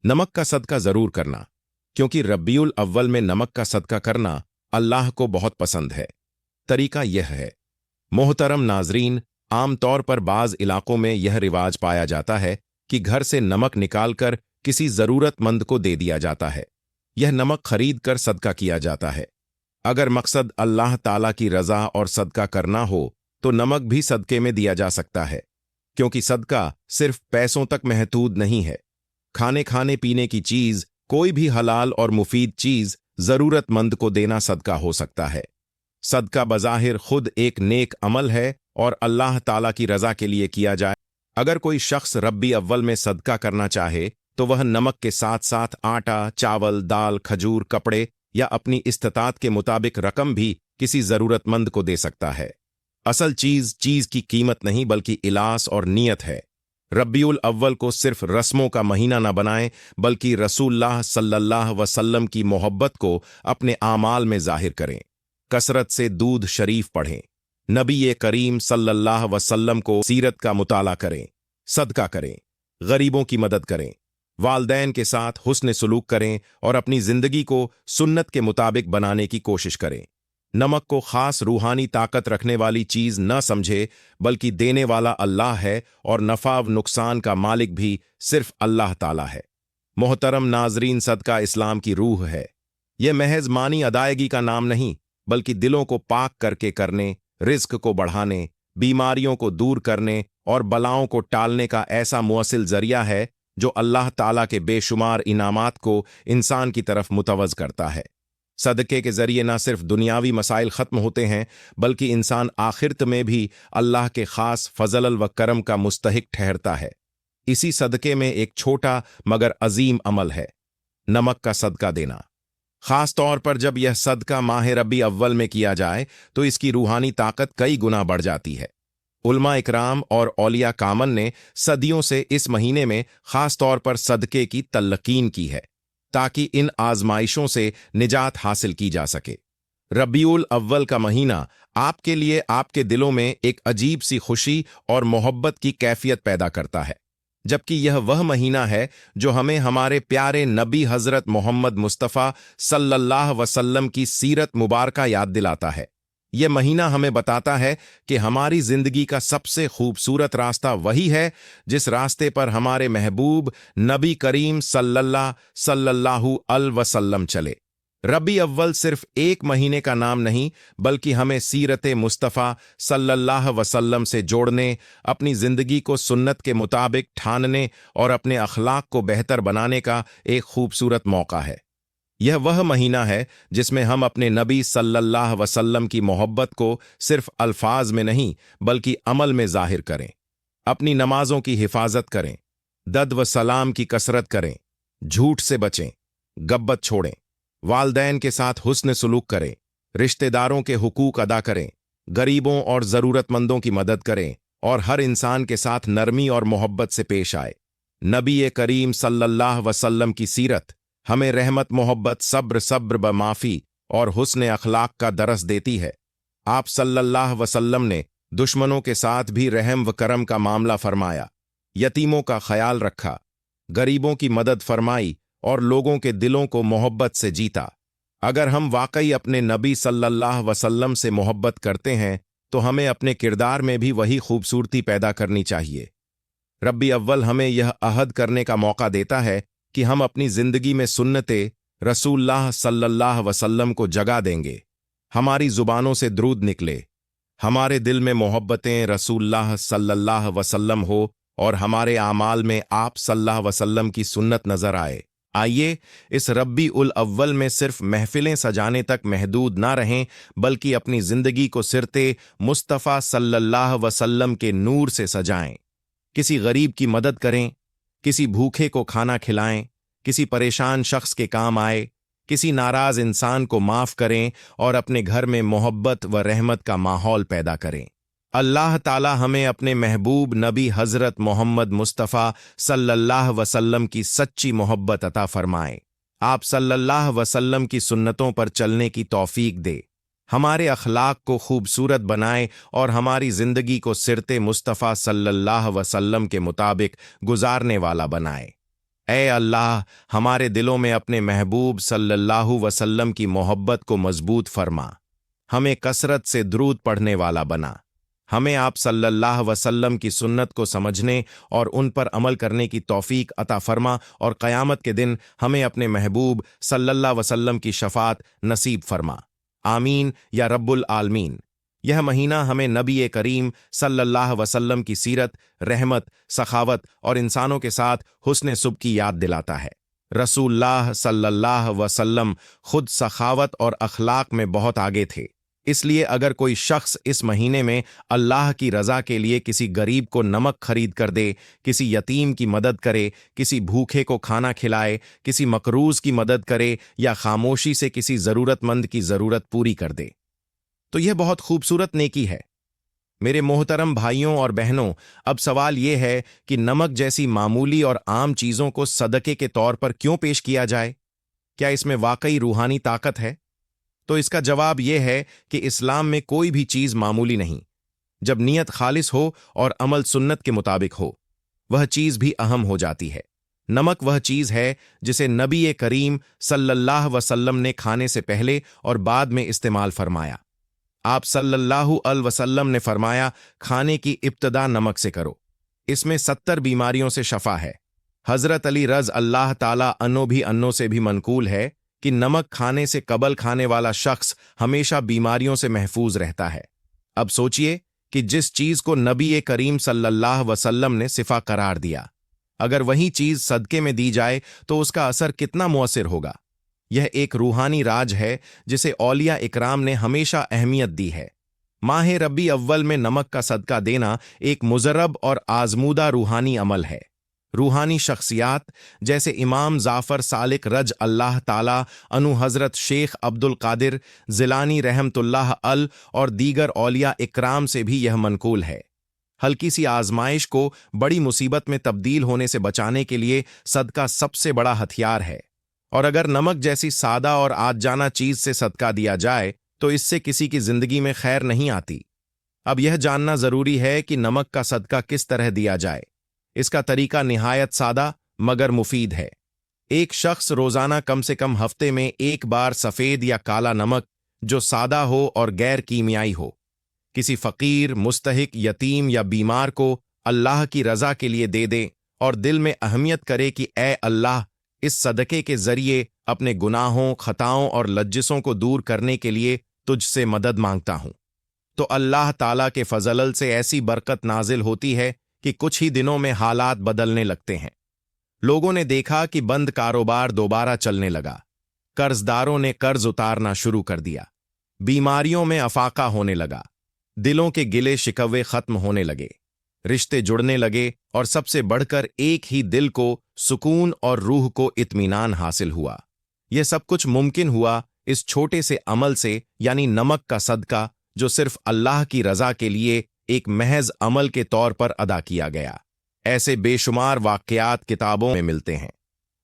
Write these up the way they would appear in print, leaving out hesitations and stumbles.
नमक का सदका जरूर करना, क्योंकि रब्बीउल अव्वल में नमक का सदका करना अल्लाह को बहुत पसंद है। तरीका यह है। मोहतरम नाजरीन, आमतौर पर बाज़ इलाकों में यह रिवाज पाया जाता है कि घर से नमक निकालकर किसी जरूरतमंद को दे दिया जाता है। यह नमक खरीद कर सदका किया जाता है। अगर मकसद अल्लाह ताला की रज़ा और सदका करना हो तो नमक भी सदके में दिया जा सकता है, क्योंकि सदका सिर्फ पैसों तक महदूद नहीं है। खाने पीने की चीज, कोई भी हलाल और मुफीद चीज जरूरतमंद को देना सदका हो सकता है। सदका बज़ाहिर खुद एक नेक अमल है और अल्लाह ताला की रज़ा के लिए किया जाए। अगर कोई शख्स रब्बी अव्वल में सदका करना चाहे तो वह नमक के साथ साथ आटा, चावल, दाल, खजूर, कपड़े या अपनी इस्तिताअत के मुताबिक रकम भी किसी जरूरतमंद को दे सकता है। असल चीज की कीमत नहीं बल्कि इलास और नीयत है। रब्बीउल अव्वल को सिर्फ रस्मों का महीना न बनाएं, बल्कि रसूलुल्लाह सल्लल्लाहु अलैहि वसल्लम की मोहब्बत को अपने आमाल में जाहिर करें। कसरत से दूध शरीफ पढ़ें, नबी करीम सल्लल्लाहु अलैहि वसल्लम को सीरत का मुताला करें, सदका करें, गरीबों की मदद करें, वालदैन के साथ हुस्न सलूक करें और अपनी जिंदगी को सुन्नत के मुताबिक बनाने की कोशिश करें। नमक को खास रूहानी ताकत रखने वाली चीज न समझे, बल्कि देने वाला अल्लाह है और नफा व नुकसान का मालिक भी सिर्फ अल्लाह ताला है। मोहतरम नाजरीन, सदका इस्लाम की रूह है। यह महज मानी अदायगी का नाम नहीं, बल्कि दिलों को पाक करके करने, रिज्क को बढ़ाने, बीमारियों को दूर करने और बलाओं को टालने का ऐसा मुअस्सिल जरिया है जो अल्लाह ताला के बेशुमार इनामात को इंसान की तरफ मुतवज्ज करता है। सदके के जरिए न सिर्फ दुनियावी मसाइल खत्म होते हैं, बल्कि इंसान आखिरत में भी अल्लाह के खास फजल व करम का मुस्तहिक ठहरता है। इसी सदके में एक छोटा मगर अजीम अमल है, नमक का सदका देना। खास तौर पर जब यह सदका माह रबी अव्वल में किया जाए तो इसकी रूहानी ताकत कई गुना बढ़ जाती है। उलमा इकराम और औलिया कामन ने सदियों से इस महीने में खास तौर पर सदके की तल्कीन की है, ताकि इन आजमाइशों से निजात हासिल की जा सके। रब्बीउल अव्वल का महीना आपके लिए आपके दिलों में एक अजीब सी खुशी और मोहब्बत की कैफियत पैदा करता है, जबकि यह वह महीना है जो हमें हमारे प्यारे नबी हजरत मोहम्मद मुस्तफ़ा सल्लल्लाहु अलैहि वसल्लम की सीरत मुबारका याद दिलाता है। यह महीना हमें बताता है कि हमारी जिंदगी का सबसे खूबसूरत रास्ता वही है जिस रास्ते पर हमारे महबूब नबी करीम सल्लल्लाहु अलैहि वसल्लम चले। रबी अव्वल सिर्फ एक महीने का नाम नहीं, बल्कि हमें सीरत मुस्तफ़ा सल्लल्लाहु अलैहि वसल्लम से जोड़ने, अपनी जिंदगी को सुन्नत के मुताबिक ठानने और अपने अखलाक को बेहतर बनाने का एक खूबसूरत मौका है। यह वह महीना है जिसमें हम अपने नबी सल्लल्लाहु अलैहि वसल्लम की मोहब्बत को सिर्फ अल्फाज में नहीं बल्कि अमल में जाहिर करें। अपनी नमाजों की हिफाजत करें, दद व सलाम की कसरत करें, झूठ से बचें, गब्बत छोड़ें, वालदैन के साथ हुस्न सलूक करें, रिश्तेदारों के हुकूक अदा करें, गरीबों और ज़रूरतमंदों की मदद करें और हर इंसान के साथ नरमी और मोहब्बत से पेश आए। नबी करीम सल्लल्लाहु अलैहि वसल्लम की सीरत हमें रहमत, मोहब्बत, सब्र ब माफ़ी और हुस्न अखलाक का दरस देती है। आप सल्लल्लाहु अलैहि वसल्लम ने दुश्मनों के साथ भी रहम व करम का मामला फरमाया, यतीमों का ख्याल रखा, गरीबों की मदद फरमाई और लोगों के दिलों को मोहब्बत से जीता। अगर हम वाकई अपने नबी सल्लल्लाहु अलैहि वसल्लम से मोहब्बत करते हैं तो हमें अपने किरदार में भी वही खूबसूरती पैदा करनी चाहिए। रब्बी अव्वल हमें यह अहद करने का मौका देता है कि हम अपनी जिंदगी में सुन्नते रसूलुल्लाह सल्लल्लाहु अलैहि वसल्लम को जगा देंगे। हमारी जुबानों से द्रूद निकले, हमारे दिल में मोहब्बतें रसूलुल्लाह सल्लल्लाहु अलैहि वसल्लम हो और हमारे आमाल में आप सल्लल्लाहु अलैहि वसल्लम की सुन्नत नजर आए। आइए इस रब्बी उल अव्वल में सिर्फ महफिलें सजाने तक महदूद ना रहें, बल्कि अपनी जिंदगी को सिरते मुस्तफ़ा सल्लल्लाहु अलैहि वसल्लम के नूर से सजाएं। किसी गरीब की मदद करें, किसी भूखे को खाना खिलाएं, किसी परेशान शख्स के काम आए, किसी नाराज इंसान को माफ करें और अपने घर में मोहब्बत व रहमत का माहौल पैदा करें। अल्लाह ताला हमें अपने महबूब नबी हजरत मोहम्मद मुस्तफ़ा सल्लल्लाहु अलैहि वसल्लम की सच्ची मोहब्बत अता फरमाए। आप सल्लल्लाहु अलैहि वसल्लम की सुन्नतों पर चलने की तौफीक दे, हमारे अखलाक को खूबसूरत बनाए और हमारी जिंदगी को सिरते मुस्तफ़ा सल्लल्लाहु अलैहि वसल्लम के मुताबिक गुजारने वाला बनाए। اے اللہ، ہمارے دلوں میں اپنے محبوب صلی اللہ وسلم کی محبت کو مضبوط فرما، ہمیں کثرت سے درود پڑھنے والا بنا، ہمیں آپ صلی اللہ وسلم کی سنت کو سمجھنے اور ان پر عمل کرنے کی توفیق عطا فرما، اور قیامت کے دن ہمیں اپنے محبوب صلی اللہ وسلم کی شفاعت نصیب فرما، آمین یا رب العالمین۔ یہ مہینہ ہمیں نبی کریم صلی اللہ وسلم کی سیرت، رحمت، سخاوت اور انسانوں کے ساتھ حسن سلوک کی یاد دلاتا ہے۔ رسول اللہ صلی اللہ وسلم خود سخاوت اور اخلاق میں بہت آگے تھے، اس لیے اگر کوئی شخص اس مہینے میں اللہ کی رضا کے لیے کسی غریب کو نمک خرید کر دے، کسی یتیم کی مدد کرے، کسی بھوکے کو کھانا کھلائے، کسی مقروض کی مدد کرے یا خاموشی سے کسی ضرورت مند کی ضرورت پوری کر دے، تو یہ بہت خوبصورت نیکی ہے۔ میرے محترم بھائیوں اور بہنوں، اب سوال یہ ہے کہ نمک جیسی معمولی اور عام چیزوں کو صدقے کے طور پر کیوں پیش کیا جائے؟ کیا اس میں واقعی روحانی طاقت ہے؟ تو اس کا جواب یہ ہے کہ اسلام میں کوئی بھی چیز معمولی نہیں۔ جب نیت خالص ہو اور عمل سنت کے مطابق ہو، وہ چیز بھی اہم ہو جاتی ہے۔ نمک وہ چیز ہے جسے نبی کریم صلی اللہ وسلم نے کھانے سے پہلے اور بعد میں استعمال فرمایا۔ آپ صلی اللہ علیہ وسلم نے فرمایا، کھانے کی ابتدا نمک سے کرو، اس میں 70 بیماریوں سے شفا ہے۔ حضرت علی رضی اللہ تعالیٰ عنہ بھی انوں سے بھی منقول ہے کہ نمک کھانے سے قبل کھانے والا شخص ہمیشہ بیماریوں سے محفوظ رہتا ہے۔ اب سوچئے کہ جس چیز کو نبی کریم صلی اللہ وسلم نے صفا قرار دیا، اگر وہی چیز صدقے میں دی جائے تو اس کا اثر کتنا مؤثر ہوگا۔ یہ ایک روحانی راج ہے جسے اولیاء اکرام نے ہمیشہ اہمیت دی ہے۔ ماہ ربیع اول میں نمک کا صدقہ دینا ایک مجرب اور آزمودہ روحانی عمل ہے۔ روحانی شخصیات جیسے امام جعفر صادق رضی اللہ تعالیٰ عنہ، حضرت شیخ عبد القادر جیلانی رحمۃ اللہ علیہ اور دیگر اولیاء اکرام سے بھی یہ منقول ہے۔ ہلکی سی آزمائش کو بڑی مصیبت میں تبدیل ہونے سے بچانے کے لیے صدقہ سب سے بڑا ہتھیار ہے، اور اگر نمک جیسی سادہ اور آج جانا چیز سے صدقہ دیا جائے تو اس سے کسی کی زندگی میں خیر نہیں آتی۔ اب یہ جاننا ضروری ہے کہ نمک کا صدقہ کس طرح دیا جائے۔ اس کا طریقہ نہایت سادہ مگر مفید ہے۔ ایک شخص روزانہ کم سے کم ہفتے میں ایک بار سفید یا کالا نمک جو سادہ ہو اور غیر کیمیائی ہو، کسی فقیر، مستحق، یتیم یا بیمار کو اللہ کی رضا کے لیے دے دیں، اور دل میں اہمیت کرے کہ اے اللہ، اس صدقے کے ذریعے اپنے گناہوں، خطاؤں اور لجسوں کو دور کرنے کے لیے تجھ سے مدد مانگتا ہوں، تو اللہ تعالیٰ کے فضل سے ایسی برکت نازل ہوتی ہے کہ کچھ ہی دنوں میں حالات بدلنے لگتے ہیں۔ لوگوں نے دیکھا کہ بند کاروبار دوبارہ چلنے لگا، قرض داروں نے قرض اتارنا شروع کر دیا، بیماریوں میں افاقہ ہونے لگا، دلوں کے گلے شکوے ختم ہونے لگے، رشتے جڑنے لگے، اور سب سے بڑھ کر ایک ہی دل کو سکون اور روح کو اطمینان حاصل ہوا۔ یہ سب کچھ ممکن ہوا اس چھوٹے سے عمل سے، یعنی نمک کا صدقہ، جو صرف اللہ کی رضا کے لیے ایک محض عمل کے طور پر ادا کیا گیا۔ ایسے بے شمار واقعات کتابوں میں ملتے ہیں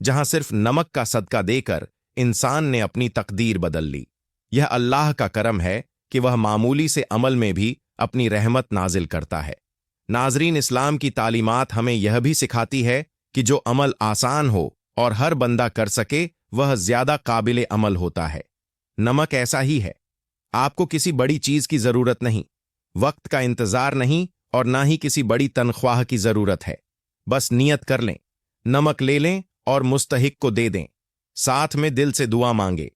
جہاں صرف نمک کا صدقہ دے کر انسان نے اپنی تقدیر بدل لی۔ یہ اللہ کا کرم ہے کہ وہ معمولی سے عمل میں بھی اپنی رحمت نازل کرتا ہے۔ ناظرین، اسلام کی تعلیمات ہمیں یہ بھی سکھاتی ہے کہ جو عمل آسان ہو اور ہر بندہ کر سکے وہ زیادہ قابل عمل ہوتا ہے۔ نمک ایسا ہی ہے، آپ کو کسی بڑی چیز کی ضرورت نہیں، وقت کا انتظار نہیں، اور نہ ہی کسی بڑی تنخواہ کی ضرورت ہے۔ بس نیت کر لیں، نمک لے لیں اور مستحق کو دے دیں، ساتھ میں دل سے دعا مانگے،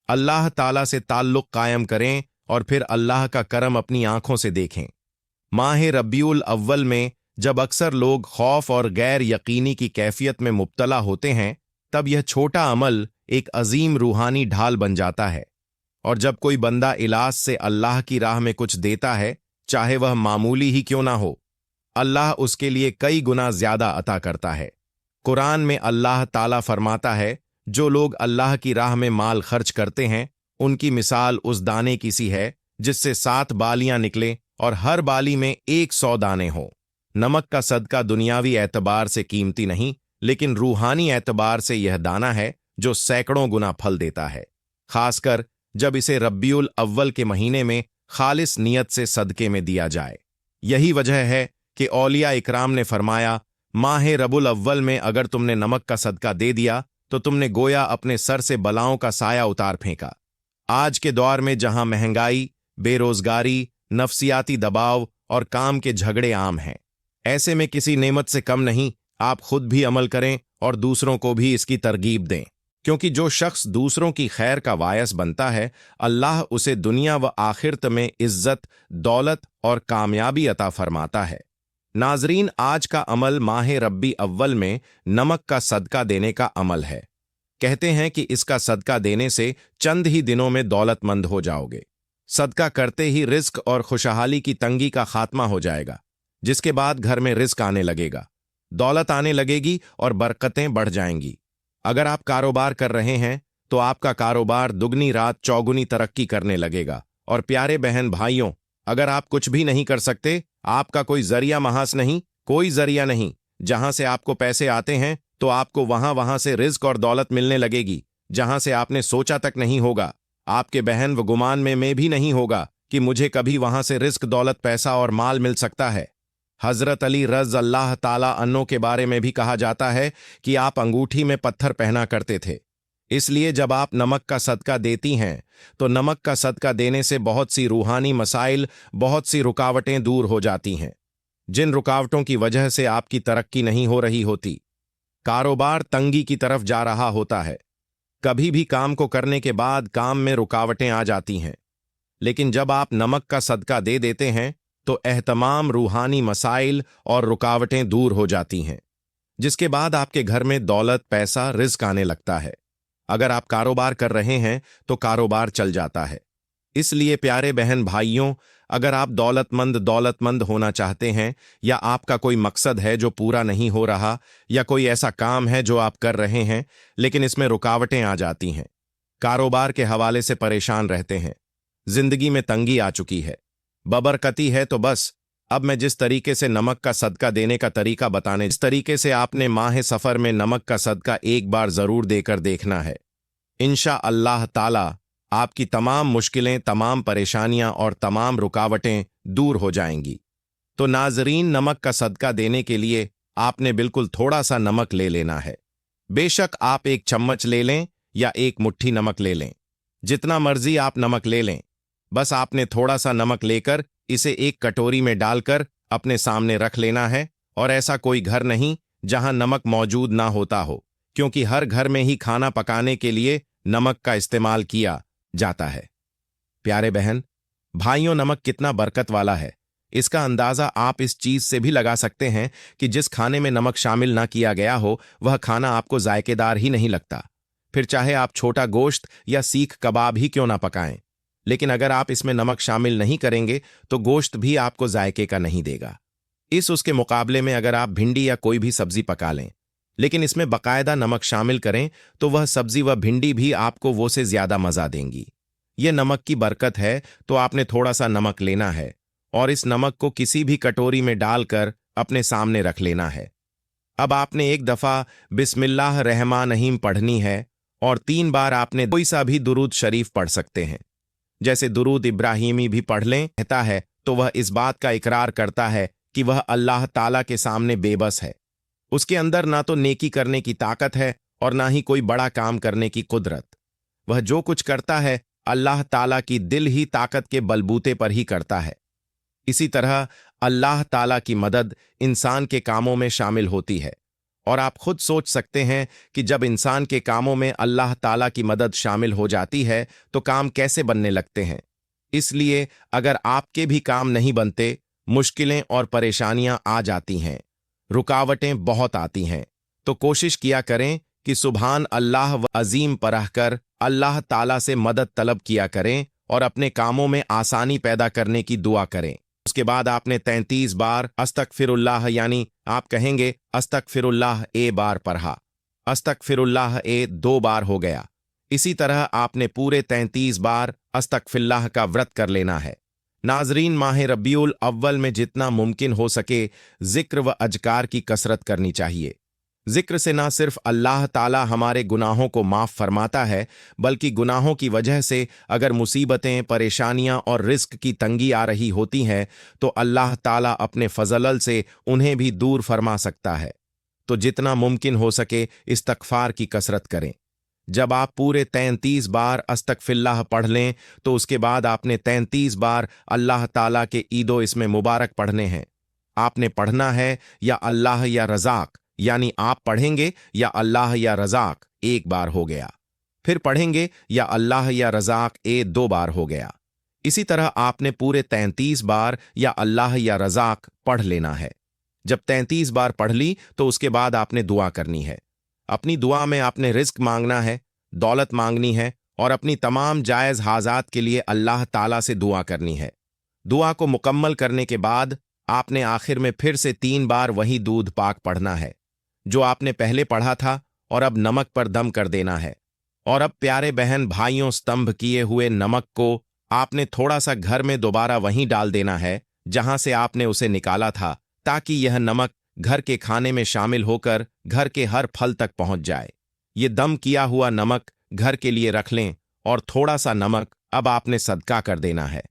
اللہ تعالیٰ سے تعلق قائم کریں، اور پھر اللہ کا کرم اپنی آنکھوں سے دیکھیں۔ ماہ ربیع الاول میں جب اکثر لوگ خوف اور غیر یقینی کی کیفیت میں مبتلا ہوتے ہیں، تب یہ چھوٹا عمل ایک عظیم روحانی ڈھال بن جاتا ہے، اور جب کوئی بندہ اخلاص سے اللہ کی راہ میں کچھ دیتا ہے، چاہے وہ معمولی ہی کیوں نہ ہو، اللہ اس کے لیے کئی گنا زیادہ عطا کرتا ہے۔ قرآن میں اللہ تعالیٰ فرماتا ہے، جو لوگ اللہ کی راہ میں مال خرچ کرتے ہیں، ان کی مثال اس دانے کی سی ہے جس سے 7 بالیاں نکلیں اور ہر بالی میں 100 دانے ہوں۔ نمک کا صدقہ دنیاوی اعتبار سے قیمتی نہیں، لیکن روحانی اعتبار سے یہ دانہ ہے جو سینکڑوں گنا پھل دیتا ہے، خاص کر جب اسے ربیع الاول کے مہینے میں خالص نیت سے صدقے میں دیا جائے۔ یہی وجہ ہے کہ اولیاء اکرام نے فرمایا، माह रबुल अव्वल में अगर तुमने नमक का सदका दे दिया तो तुमने गोया अपने सर से बलाओं का साया उतार फेंका। आज के दौर में जहां महंगाई, बेरोजगारी, नफसियाती दबाव और काम के झगड़े आम हैं, ऐसे में किसी नेमत से कम नहीं, आप खुद भी अमल करें और दूसरों को भी इसकी तरगीब दें, क्योंकि जो शख्स दूसरों की खैर का वायस बनता है, अल्लाह उसे दुनिया व आखिरत में इज्जत, दौलत और कामयाबी अता फरमाता है। नाजरीन, आज का अमल माह रब्बी अव्वल में नमक का सदका देने का अमल है। कहते हैं कि इसका सदका देने से चंद ही दिनों में दौलतमंद हो जाओगे। सदका करते ही रिस्क और खुशहाली की तंगी का खात्मा हो जाएगा, जिसके बाद घर में रिस्क आने लगेगा, दौलत आने लगेगी और बरकतें बढ़ जाएंगी। अगर आप कारोबार कर रहे हैं तो आपका कारोबार दुगनी रात चौगुनी तरक्की करने लगेगा। और प्यारे बहन भाइयों, अगर आप कुछ भी नहीं कर सकते, आपका कोई जरिया महास नहीं, कोई जरिया नहीं, जहां से आपको पैसे आते हैं तो आपको वहां से रिज्क और दौलत मिलने लगेगी जहां से आपने सोचा तक नहीं होगा। आपके बहन व गुमान में भी नहीं होगा कि मुझे कभी वहां से रिस्क, दौलत, पैसा और माल मिल सकता है। हजरत अली रज़ अल्लाह ताला अन्हो के बारे में भी कहा जाता है कि आप अंगूठी में पत्थर पहना करते थे। इसलिए जब आप नमक का सदका देती हैं तो नमक का सदका देने से बहुत सी रूहानी मसाइल, बहुत सी रुकावटें दूर हो जाती हैं, जिन रुकावटों की वजह से आपकी तरक्की नहीं हो रही होती, कारोबार तंगी की तरफ जा रहा होता है। कभी भी काम को करने के बाद काम में रुकावटें आ जाती हैं, लेकिन जब आप नमक का सदका दे देते हैं तो एहतमाम रूहानी मसाइल और रुकावटें दूर हो जाती हैं, जिसके बाद आपके घर में दौलत, पैसा, रिज्क आने लगता है। अगर आप कारोबार कर रहे हैं तो कारोबार चल जाता है। इसलिए प्यारे बहन भाइयों, अगर आप दौलतमंद होना चाहते हैं, या आपका कोई मकसद है जो पूरा नहीं हो रहा, या कोई ऐसा काम है जो आप कर रहे हैं लेकिन इसमें रुकावटें आ जाती हैं, कारोबार के हवाले से परेशान रहते हैं, जिंदगी में तंगी आ चुकी है, बबरकती है, तो बस अब मैं जिस तरीके से नमक का सदका देने का तरीका बताने, इस तरीके से आपने माह सफर में नमक का सदका एक बार जरूर देकर देखना है। इंशा अल्लाह ताला आपकी तमाम मुश्किलें, तमाम परेशानियां और तमाम रुकावटें दूर हो जाएंगी। तो नाजरीन, नमक का सदका देने के लिए आपने बिल्कुल थोड़ा सा नमक ले लेना है। बेशक आप 1 चम्मच ले लें या 1 मुट्ठी नमक ले लें, जितना मर्जी आप नमक ले लें। बस आपने थोड़ा सा नमक लेकर इसे एक कटोरी में डालकर अपने सामने रख लेना है। और ऐसा कोई घर नहीं जहां नमक मौजूद ना होता हो, क्योंकि हर घर में ही खाना पकाने के लिए नमक का इस्तेमाल किया जाता है। प्यारे बहन भाइयों, नमक कितना बरकत वाला है, इसका अंदाजा आप इस चीज से भी लगा सकते हैं कि जिस खाने में नमक शामिल ना किया गया हो वह खाना आपको जायकेदार ही नहीं लगता। फिर चाहे आप छोटा गोश्त या सीख कबाब ही क्यों ना पकाएं, लेकिन अगर आप इसमें नमक शामिल नहीं करेंगे तो गोश्त भी आपको जायके का नहीं देगा। उसके मुकाबले में अगर आप भिंडी या कोई भी सब्जी पका लें, लेकिन इसमें बकायदा नमक शामिल करें, तो वह सब्जी व भिंडी भी आपको वो से ज्यादा मजा देंगी। यह नमक की बरकत है। तो आपने थोड़ा सा नमक लेना है और इस नमक को किसी भी कटोरी में डालकर अपने सामने रख लेना है। अब आपने एक दफा बिस्मिल्लाह रहमान रहीम पढ़नी है और 3 बार आपने कोई सा भी दुरूद शरीफ पढ़ सकते हैं, जैसे दुरूद इब्राहिमी भी पढ़ लें। कहता है तो वह इस बात का इकरार करता है कि वह अल्लाह ताला के सामने बेबस है, उसके अंदर ना तो नेकी करने की ताकत है और ना ही कोई बड़ा काम करने की कुदरत। वह जो कुछ करता है अल्लाह ताला की दिल ही ताकत के बलबूते पर ही करता है। इसी तरह अल्लाह ताला की मदद इंसान के कामों में शामिल होती है, और आप खुद सोच सकते हैं कि जब इंसान के कामों में अल्लाह ताला की मदद शामिल हो जाती है तो काम कैसे बनने लगते हैं। इसलिए अगर आपके भी काम नहीं बनते, मुश्किलें और परेशानियां आ जाती हैं, रुकावटें बहुत आती हैं, तो कोशिश किया करें कि सुभान अल्लाह व अजीम परह कर अल्लाह ताला से मदद तलब किया करें और अपने कामों में आसानी पैदा करने की दुआ करें। उसके बाद आपने 33 बार अस्तगफिरुल्लाह, यानी आप कहेंगे अस्तगफिरुल्लाह ए बार पढ़ा, अस्तगफिरुल्लाह ए 2 बार हो गया। इसी तरह आपने पूरे 33 बार अस्तगफिरुल्लाह का व्रत कर लेना है। नाजरीन, माह रब्बीउल अव्वल में जितना मुमकिन हो सके जिक्र व अजकार की कसरत करनी चाहिए। जिक्र से ना सिर्फ अल्लाह ताला हमारे गुनाहों को माफ़ फरमाता है, बल्कि गुनाहों की वजह से अगर मुसीबतें, परेशानियां और रिस्क की तंगी आ रही होती हैं तो अल्लाह ताला अपने फजल से उन्हें भी दूर फरमा सकता है। तो जितना मुमकिन हो सके इस्तगफार की कसरत करें। जब आप पूरे 33 बार अस्तगफिल्लाह पढ़ लें तो उसके बाद आपने 33 बार अल्लाह ताला के ईदो इसमें मुबारक पढ़ने हैं। आपने पढ़ना है या अल्लाह या रज़ाक, यानी आप पढ़ेंगे या अल्लाह या रज़ाक, एक बार हो गया। फिर पढ़ेंगे या अल्लाह या रज़ाक, दो बार हो गया। इसी तरह आपने पूरे 33 बार या अल्लाह या रज़ाक पढ़ लेना है। जब 33 बार पढ़ ली तो उसके बाद आपने दुआ करनी है। अपनी दुआ में आपने रिज्क मांगना है, दौलत मांगनी है और अपनी तमाम जायज़ हाजात के लिए अल्लाह ताला से दुआ करनी है। दुआ को मुकम्मल करने के बाद आपने आखिर में फिर से 3 बार वही दूध पाक पढ़ना है जो आपने पहले पढ़ा था, और अब नमक पर दम कर देना है। और अब प्यारे बहन भाइयों, स्तंभ किए हुए नमक को आपने थोड़ा सा घर में दोबारा वहीं डाल देना है जहां से आपने उसे निकाला था, ताकि यह नमक घर के खाने में शामिल होकर घर के हर फल तक पहुंच जाए। ये दम किया हुआ नमक घर के लिए रख लें और थोड़ा सा नमक अब आपने सदका कर देना है।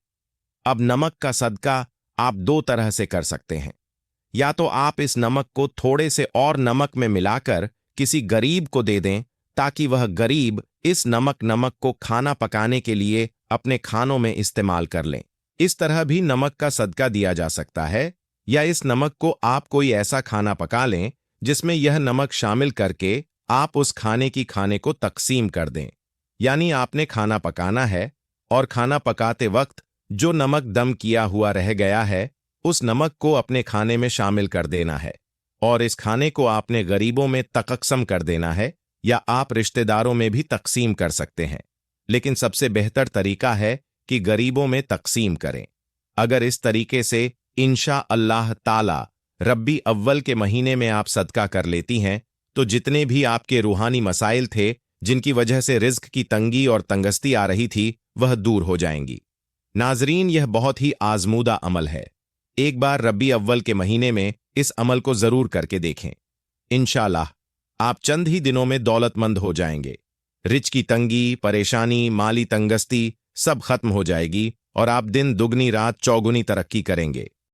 अब नमक का सदका आप 2 तरह से कर सकते हैं। या तो आप इस नमक को थोड़े से और नमक में मिलाकर किसी गरीब को दे दें ताकि वह गरीब इस नमक को खाना पकाने के लिए अपने खानों में इस्तेमाल कर लें। इस तरह भी नमक का सदका दिया जा सकता है। या इस नमक को आप कोई ऐसा खाना पका लें जिसमें यह नमक शामिल करके आप उस खाने को तकसीम कर दें। यानी आपने खाना पकाना है और खाना पकाते वक्त जो नमक दम किया हुआ रह गया है उस नमक को अपने खाने में शामिल कर देना है और इस खाने को आपने गरीबों में तकसीम कर देना है, या आप रिश्तेदारों में भी तकसीम कर सकते हैं। लेकिन सबसे बेहतर तरीका है कि गरीबों में तकसीम करें। अगर इस तरीके से इंशा अल्लाह ताला रब्बी अव्वल के महीने में आप सदका कर लेती हैं तो जितने भी आपके रूहानी मसाइल थे जिनकी वजह से रिज्क की तंगी और तंगस्ती आ रही थी वह दूर हो जाएंगी। नाजरीन, यह बहुत ही आजमूदा अमल है। एक बार रब्बी अव्वल के महीने में इस अमल को जरूर करके देखें। इंशाअल्लाह आप चंद ही दिनों में दौलतमंद हो जाएंगे। रिच की तंगी, परेशानी, माली तंगस्ती सब खत्म हो जाएगी और आप दिन दुगनी रात चौगुनी तरक्की करेंगे।